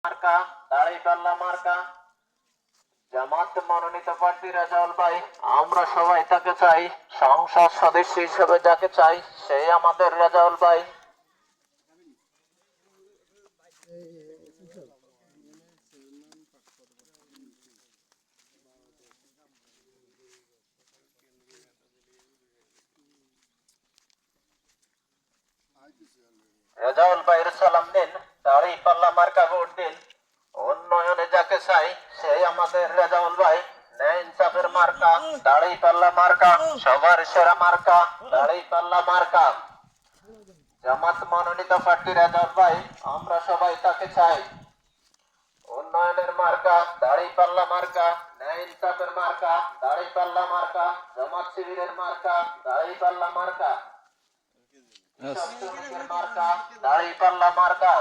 মার্কা দাঁড়িপাল্লা মার্কা জামাত মনোনীত প্রার্থী রেজাউল ভাই, আমরা সবাই তাকে চাই, সংসদ সদস্য হিসেবে যাকে চাই সেই আমাদের রেজাউল ভাই। রেজাউল ভাইয়ের সালাম দিন, দাঁড়িপাল্লা মার্কা ভোট দিন। উন্নয়নে যাকে চাই সেই আমাদের রেজাউল ভাই। ন্যায় ইনসাফের মার্কা দাঁড়িপাল্লা মার্কা, সবার সেরা মার্কা দাঁড়িপাল্লা মার্কা। জামাত মনোনীত প্রার্থী রেজাউল ভাই, আমরা সবাই তাকে চাই। উন্নয়নের মার্কা দাঁড়িপাল্লা মার্কা, ন্যায় ইনসাফের মার্কা দাঁড়িপাল্লা মার্কা, জামাত শিবিরের মার্কা দাঁড়িপাল্লা মার্কা, কৃষক শ্রমিকের মার্কা দাঁড়িপাল্লা মার্কা।